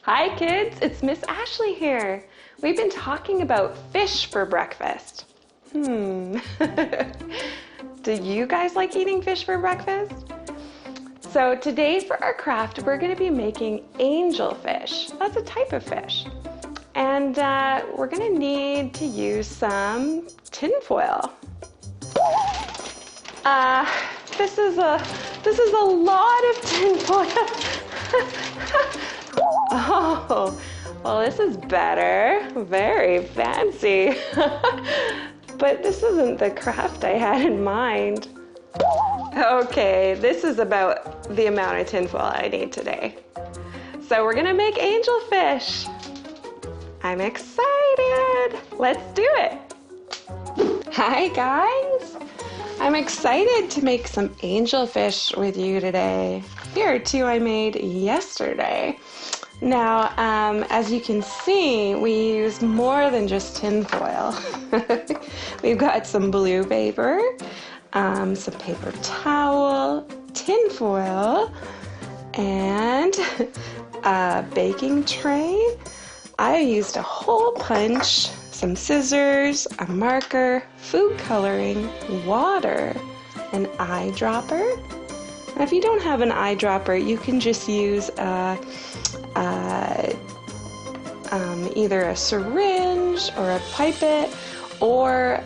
Hi kids, it's Miss Ashley here. We've been talking about fish for breakfast. Do you guys like eating fish for breakfast? So today for our craft, we're going to be making angelfish. That's a type of fish. And we're going to need to use some tin foil. This is a lot of tin foil. Oh, well, this is better. Very fancy. But this isn't the craft I had in mind. Okay, this is about the amount of tinfoil I need today. So we're gonna make angelfish. I'm excited. Let's do it. Hi guys. I'm excited to make some angelfish with you today. Here are two I made yesterday. Now, as you can see, we use more than just tin foil. We've got some blue paper, some paper towel, tin foil, and a baking tray. I used a hole punch, some scissors, a marker, food coloring, water, an eyedropper. Now, if you don't have an eyedropper, you can just use either a syringe or a pipette, or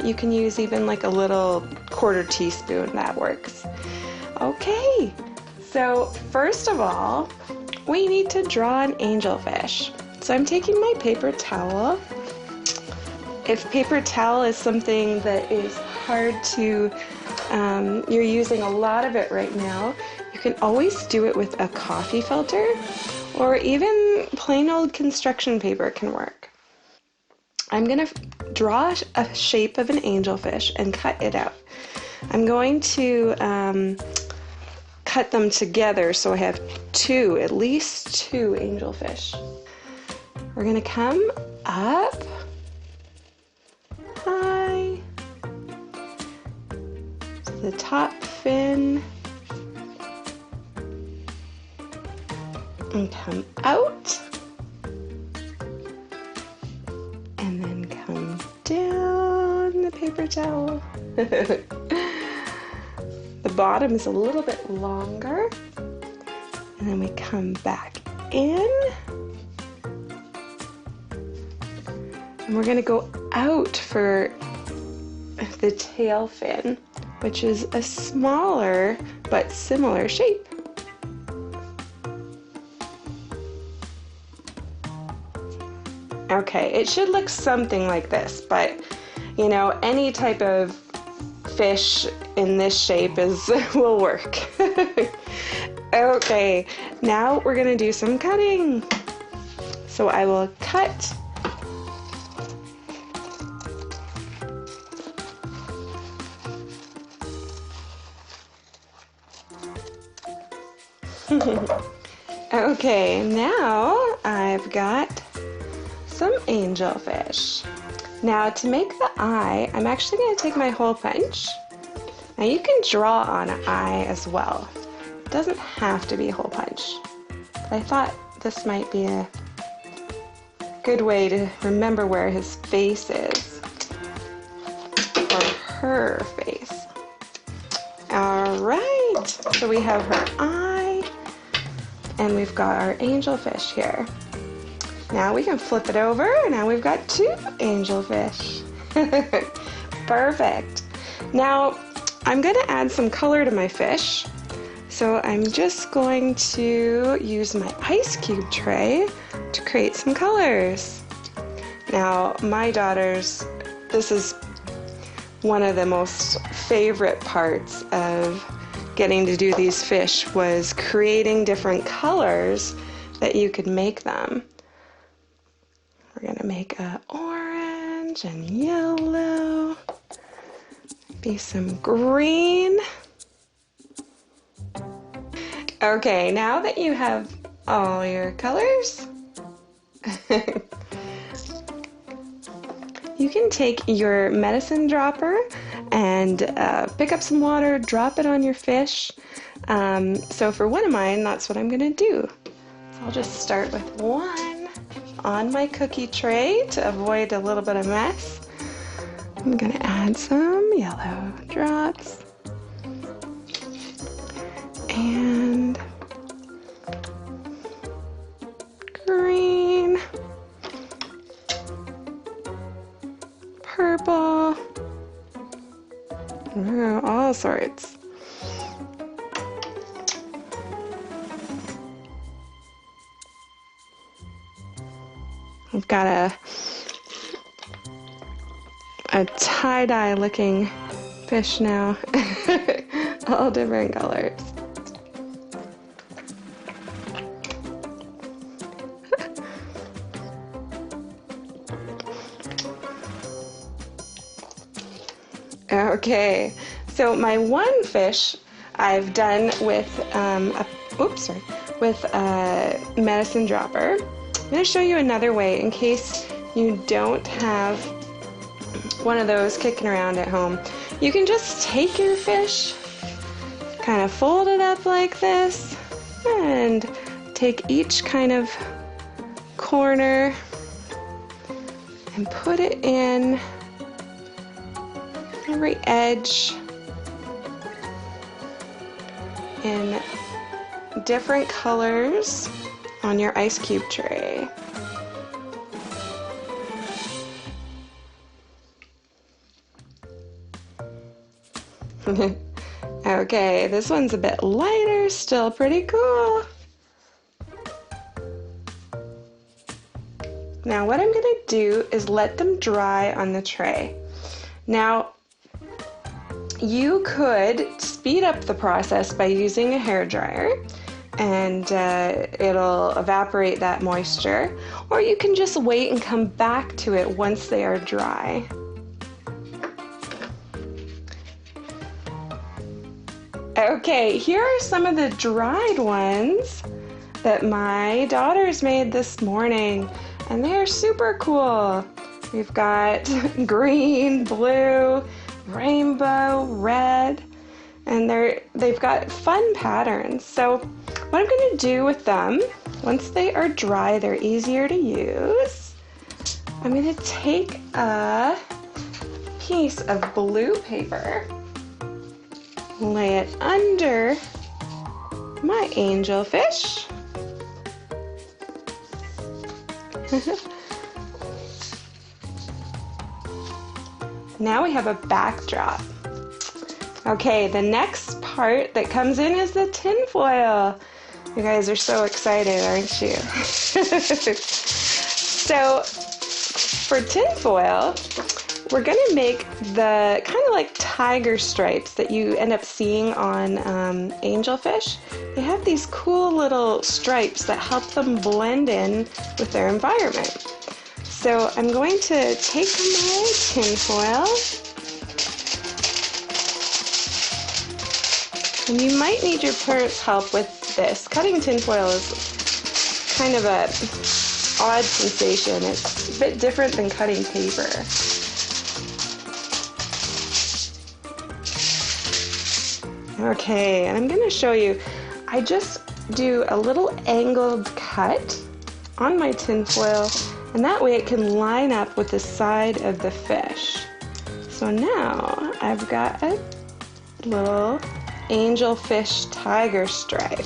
you can use even like a little quarter teaspoon. That works. Okay, so first of all, we need to draw an angelfish. So I'm taking my paper towel. If paper towel is something that is hard to, you're using a lot of it right now, you can always do it with a coffee filter, or even plain old construction paper can work. I'm going to draw a shape of an angelfish and cut it out. I'm going to cut them together so I have at least two angelfish. We're going to come up high to the top fin and come out, and then come down the paper towel. The bottom is a little bit longer, and then we come back in, and we're going to go out for the tail fin, which is a smaller but similar shape. Okay, it should look something like this, but you know, any type of fish in this shape will work. Okay, now we're gonna do some cutting. So I will cut Okay, now I've got some angelfish. Now to make the eye, I'm actually going to take my hole punch. Now you can draw on an eye as well. It doesn't have to be hole punch. But I thought this might be a good way to remember where his face is, or her face. All right, so we have her eye, and we've got our angelfish here. Now we can flip it over, and now we've got two angelfish. Perfect. Now I'm going to add some color to my fish. So I'm just going to use my ice cube tray to create some colors. Now my daughters, this is one of the most favorite parts of getting to do these fish, was creating different colors that you could make them. We're gonna make a orange and yellow, maybe some green. Okay, now that you have all your colors, you can take your medicine dropper and pick up some water, drop it on your fish. So for one of mine, that's what I'm gonna do. So I'll just start with one on my cookie tray to avoid a little bit of mess. I'm gonna add some yellow drops and green, purple, all sorts. I've got a tie-dye looking fish now, all different colors. Okay, so my one fish I've done with with a medicine dropper. I'm going to show you another way in case you don't have one of those kicking around at home. You can just take your fish, kind of fold it up like this, and take each kind of corner and put it in every edge in different colors on your ice cube tray. Okay, this one's a bit lighter, still pretty cool. Now what I'm going to do is let them dry on the tray. Now, you could speed up the process by using a hairdryer, and it'll evaporate that moisture, or you can just wait and come back to it once they are dry. Okay, here are some of the dried ones that my daughters made this morning, and they're super cool. We've got green, blue, rainbow, red, and they've got fun patterns. So what I'm going to do with them, once they are dry, they're easier to use. I'm going to take a piece of blue paper, lay it under my angelfish. Now we have a backdrop. Okay, the next part that comes in is the tin foil. You guys are so excited, aren't you? So for tin foil, we're gonna make the kind of like tiger stripes that you end up seeing on angelfish. They have these cool little stripes that help them blend in with their environment. So I'm going to take my tin foil, and you might need your parents' help with this. Cutting tin foil is kind of a odd sensation. It's a bit different than cutting paper. Okay, and I'm going to show you. I just do a little angled cut on my tin foil, and that way it can line up with the side of the fish. So now I've got a little angelfish tiger stripe.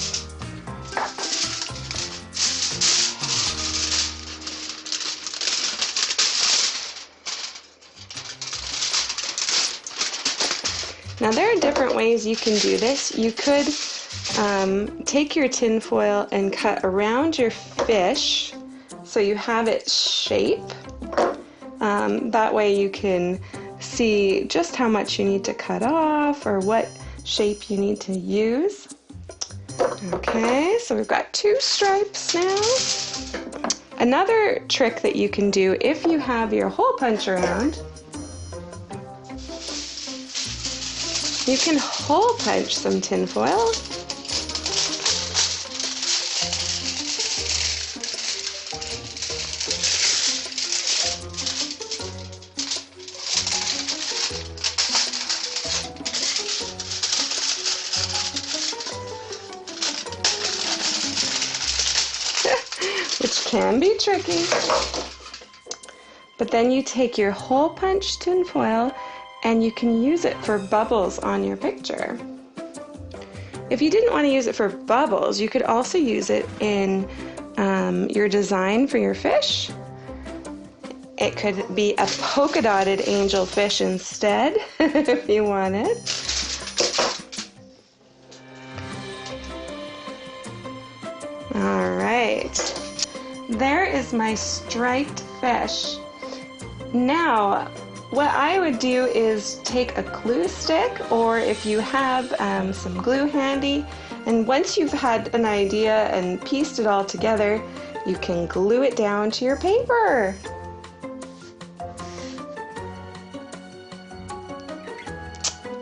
Now there are different ways you can do this. You could take your tin foil and cut around your fish so you have its shape. That way you can see just how much you need to cut off or what shape you need to use. Okay, so we've got two stripes now. Another trick that you can do if you have your hole punch around, you can hole punch some tin foil. which can be tricky. But then you take your hole punch tin foil and you can use it for bubbles on your picture. If you didn't want to use it for bubbles, you could also use it in your design for your fish. It could be a polka dotted angelfish instead, if you wanted. All right, there is my striped fish. Now, what I would do is take a glue stick, or if you have some glue handy, and once you've had an idea and pieced it all together, you can glue it down to your paper.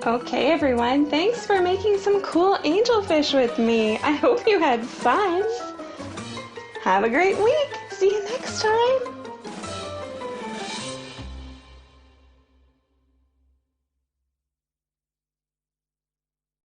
Okay, everyone, thanks for making some cool angelfish with me. I hope you had fun. Have a great week. See you next time.